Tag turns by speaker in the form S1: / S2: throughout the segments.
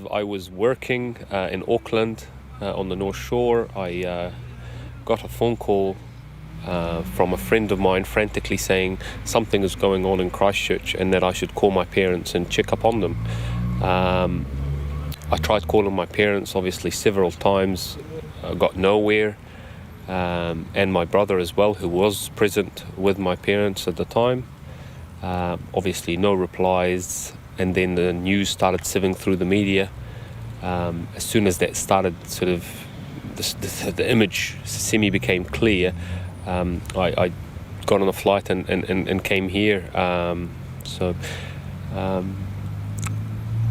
S1: I was working in Auckland on the North Shore. I got a phone call from a friend of mine frantically saying something is going on in Christchurch and that I should call my parents and check up on them. I tried calling my parents obviously several times, got nowhere, and my brother as well, who was present with my parents at the time. Obviously no replies, and then the news started sieving through the media. As soon as that started, sort of the image became clear, I got on a flight and came here.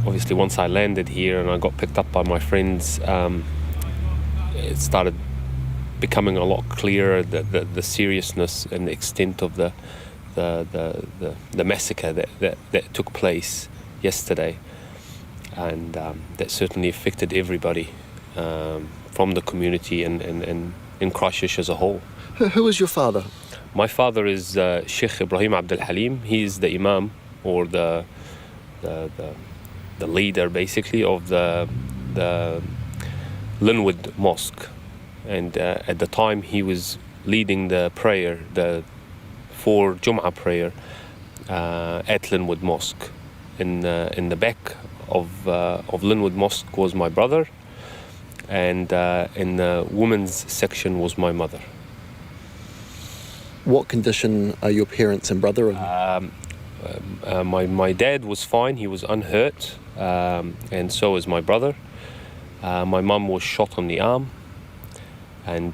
S1: Obviously once I landed here and I got picked up by my friends, it started becoming a lot clearer the seriousness and the extent of the massacre that took place yesterday, and that certainly affected everybody from the community and in Christchurch as a whole.
S2: Who is your father?
S1: My father is Sheikh Ibrahim Abdelhalim. He is the imam, or the leader basically of the Linwood Mosque, and at the time he was leading the prayer, for Jum'ah prayer at Linwood Mosque. In the back of Linwood Mosque was my brother, and in the women's section was my mother.
S2: What condition are your parents and brother in?
S1: My dad was fine, he was unhurt, and so is my brother. My mum was shot on the arm, and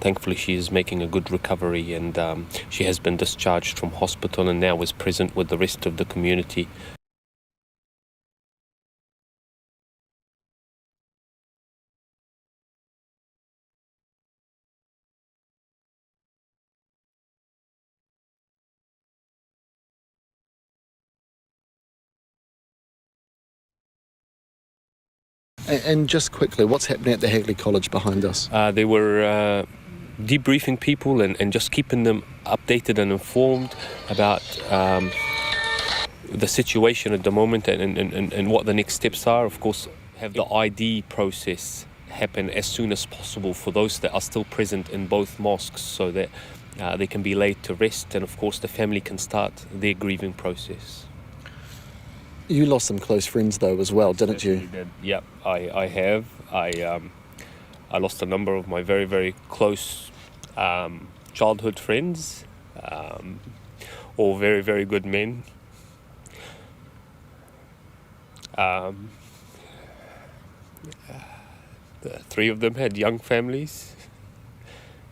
S1: thankfully she is making a good recovery, and she has been discharged from hospital and now is present with the rest of the community.
S2: And just quickly, what's happening at the Hagley College behind us?
S1: They were debriefing people and just keeping them updated and informed about the situation at the moment and what the next steps are. Of course, have the ID process happen as soon as possible for those that are still present in both mosques, so that they can be laid to rest, and of course the family can start their grieving process.
S2: You lost some close friends though as well, didn't you?
S1: Did. Yep, I have. I lost a number of my very, very close childhood friends, all very, very good men. The three of them had young families,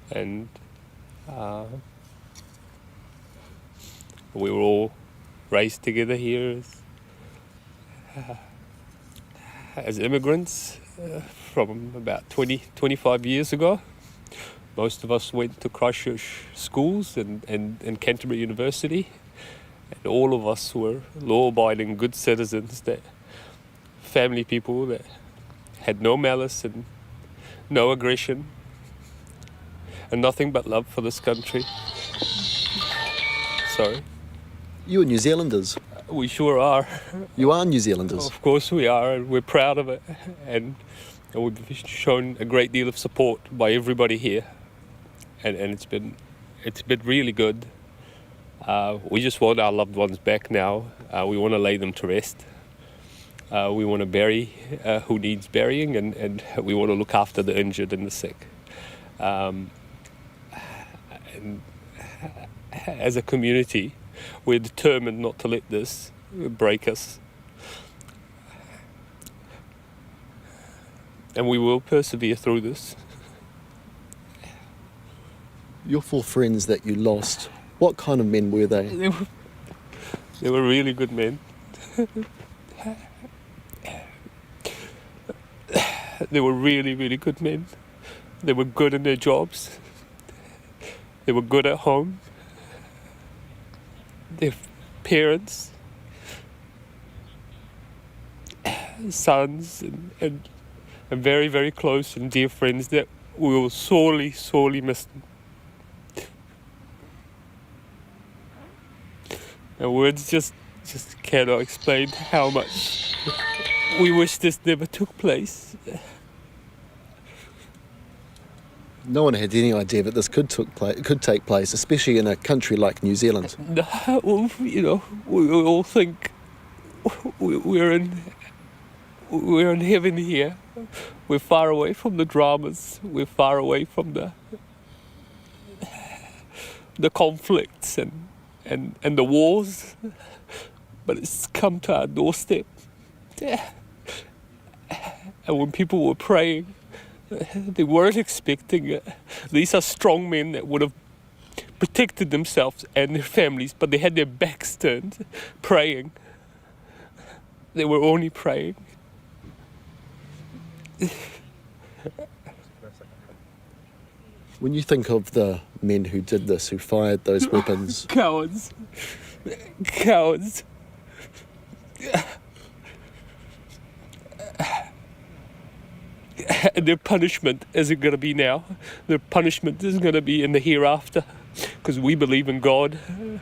S1: and we were all raised together here as immigrants from about 25 years ago. Most of us went to Christchurch schools and Canterbury University, and all of us were law-abiding good citizens, that family people that had no malice and no aggression and nothing but love for this country. Sorry.
S2: You are New Zealanders.
S1: We sure are.
S2: You are New Zealanders.
S1: Of course we are, and we're proud of it, and we've shown a great deal of support by everybody here, and it's been really good. We just want our loved ones back now. We want to lay them to rest. We want to bury who needs burying, and we want to look after the injured and the sick. And as a community, we're determined not to let this break us. And we will persevere through this.
S2: Your four friends that you lost, what kind of men were they?
S1: They were really good men. They were really, really good men. They were good in their jobs. They were good at home. Their parents, sons, and very, very close and dear friends that we will sorely, sorely miss them. And words just cannot explain how much we wish this never took place.
S2: No one had any idea that this could take place, especially in a country like New Zealand.
S1: Well, you know, we all think we're in heaven here. We're far away from the dramas. We're far away from the conflicts and the wars. But it's come to our doorstep. And when people were praying, they weren't expecting it. These are strong men that would have protected themselves and their families, but they had their backs turned, praying. They were only praying.
S2: When you think of the men who did this, who fired those weapons...
S1: Cowards. Cowards. And their punishment isn't going to be now. Their punishment is going to be in the hereafter. Because we believe in God. And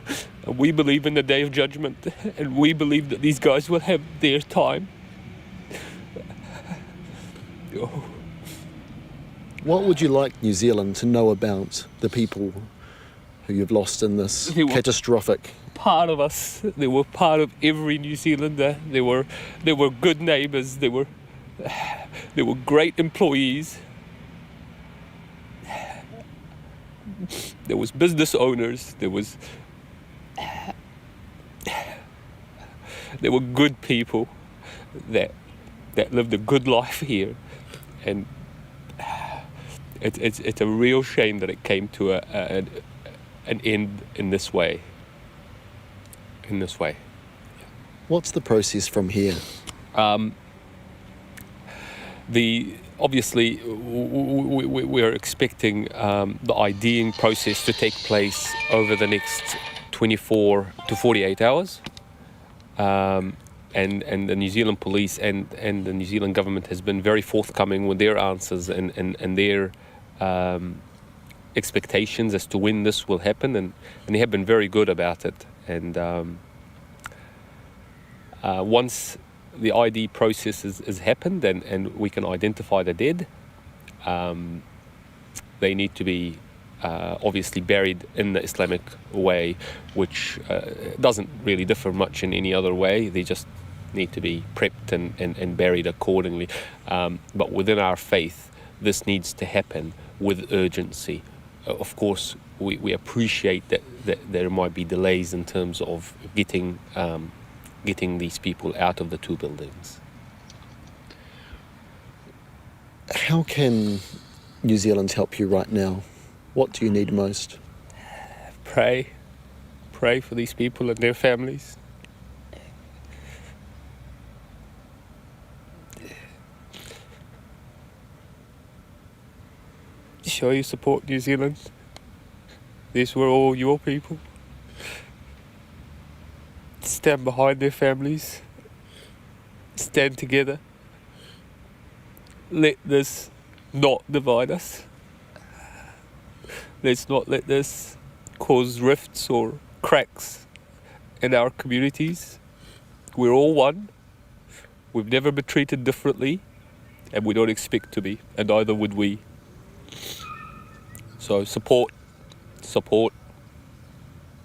S1: we believe in the day of judgment. And we believe that these guys will have their time.
S2: What would you like New Zealand to know about the people who you've lost in this catastrophic...
S1: Part of us. They were part of every New Zealander. They were good neighbours. They were great employees. There was business owners. There were good people that lived a good life here, and it's a real shame that it came to an end in this way.
S2: What's the process from here?
S1: Obviously we're expecting the IDing process to take place over the next 24 to 48 hours. And the New Zealand police and the New Zealand government has been very forthcoming with their answers and their expectations as to when this will happen, and they have been very good about it. And once the ID process has happened and we can identify the dead, they need to be obviously buried in the Islamic way, which doesn't really differ much in any other way. They just need to be prepped and buried accordingly. But within our faith, this needs to happen with urgency. Of course, we appreciate that there might be delays in terms of getting these people out of the two buildings.
S2: How can New Zealand help you right now? What do you need most?
S1: Pray for these people and their families. Show your support, New Zealand. These were all your people. Stand behind their families. Stand together. Let this not divide us. Let's not let this cause rifts or cracks in our communities. We're all one. We've never been treated differently, and we don't expect to be, and neither would we. So support,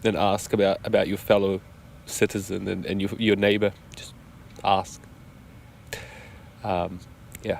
S1: and ask about your fellow citizen and your neighbour. Just ask. Yeah.